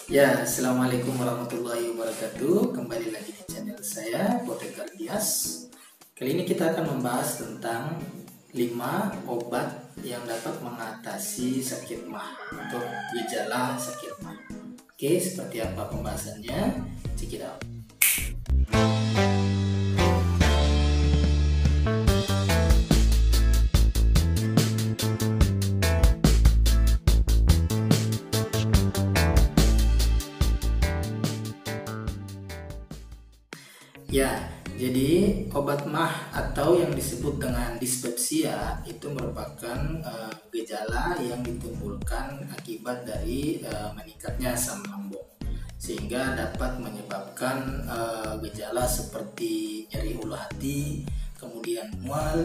Ya, assalamualaikum warahmatullahi wabarakatuh. Kembali lagi di channel saya, Apoteker Dias. Kali ini kita akan membahas tentang 5 obat yang dapat mengatasi sakit mah atau gejala sakit mah. Oke, seperti apa pembahasannya? Check it out. Ya, jadi obat mah atau yang disebut dengan dispepsia itu merupakan gejala yang ditimbulkan akibat dari meningkatnya asam lambung, sehingga dapat menyebabkan gejala seperti nyeri ulu hati, kemudian mual,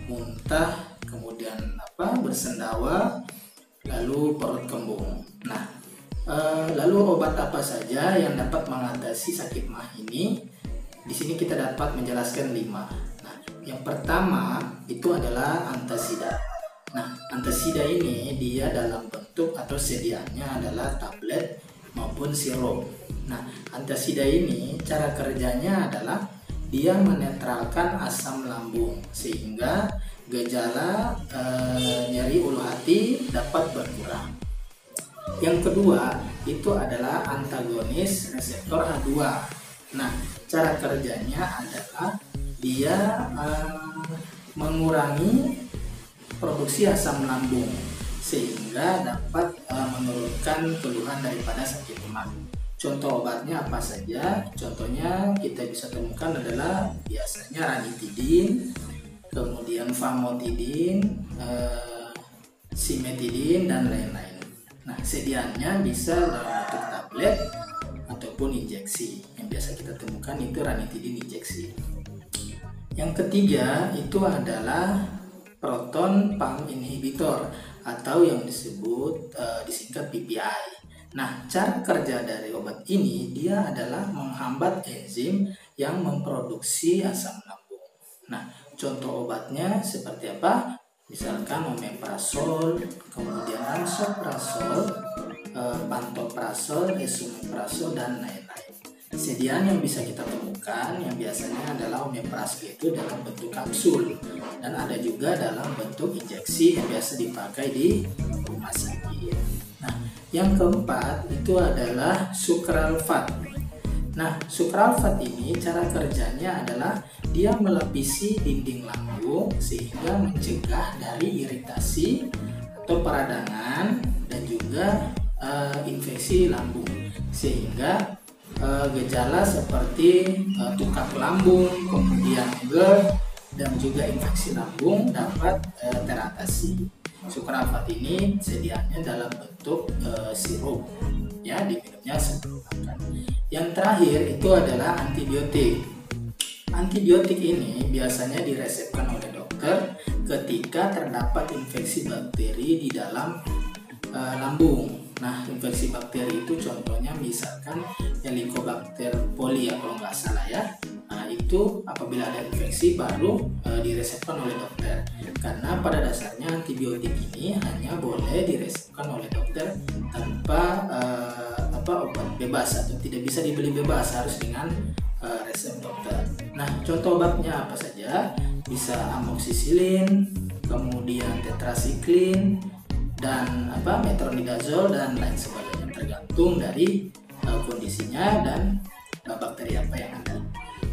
muntah, kemudian bersendawa, lalu perut kembung. Nah, lalu obat apa saja yang dapat mengatasi sakit mah ini? Di sini kita dapat menjelaskan 5. Nah, yang pertama itu adalah antasida. Nah, antasida ini dia dalam bentuk atau sediaannya adalah tablet maupun sirup. Nah, antasida ini cara kerjanya adalah dia menetralkan asam lambung sehingga gejala nyeri ulu hati dapat berkurang. Yang kedua itu adalah antagonis reseptor A2. Nah, cara kerjanya adalah dia mengurangi produksi asam lambung sehingga dapat menurunkan keluhan daripada sakit mah. Contoh obatnya apa saja? Contohnya kita bisa temukan adalah biasanya ranitidin, kemudian famotidin, simetidin, dan lain-lain. Nah, sediaannya bisa dalam bentuk tablet ataupun injeksi. Yang biasa kita temukan itu ranitidin injeksi. Yang ketiga itu adalah proton pump inhibitor atau yang disebut disingkat PPI. Nah, cara kerja dari obat ini dia adalah menghambat enzim yang memproduksi asam lambung. Nah, contoh obatnya seperti apa? Misalkan omeprazol, kemudian lansoprazol, pantoprazol, esomeprazol, dan lain-lain. Sediaan yang bisa kita temukan yang biasanya adalah omeprazol itu dalam bentuk kapsul dan ada juga dalam bentuk injeksi yang biasa dipakai di rumah sakit. Nah, yang keempat itu adalah sukralfat. Nah, sukralfat ini cara kerjanya adalah dia melapisi dinding lambung sehingga mencegah dari iritasi atau peradangan dan juga infeksi lambung, sehingga gejala seperti tukak lambung, kemudian GERD, dan juga infeksi lambung dapat teratasi. Sukralfat ini sediaannya dalam bentuk sirup, ya, diminumnya sebelum makan. Yang terakhir itu adalah antibiotik. Antibiotik ini biasanya diresepkan oleh dokter ketika terdapat infeksi bakteri di dalam lambung. Nah, infeksi bakteri itu contohnya misalkan Helicobacter pylori ya kalau nggak salah ya. Nah, itu apabila ada infeksi baru diresepkan oleh dokter. Karena pada dasarnya antibiotik ini hanya boleh diresepkan oleh dokter tanpa obat bebas atau tidak bisa dibeli bebas, harus dengan resep dokter. Nah, contoh obatnya apa saja? Bisa amoxicillin, kemudian tetrasiklin, dan metronidazol dan lain sebagainya, tergantung dari kondisinya dan bakteri apa yang ada.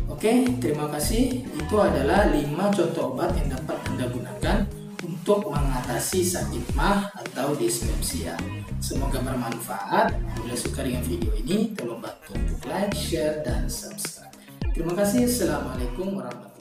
Oke, terima kasih. Itu adalah 5 contoh obat yang dapat Anda gunakan untuk mengatasi sakit mah atau dispepsia. Semoga bermanfaat. Bila suka dengan video ini, tolong bantu untuk like, share, dan subscribe. Terima kasih. Assalamualaikum warahmatullahi wabarakatuh.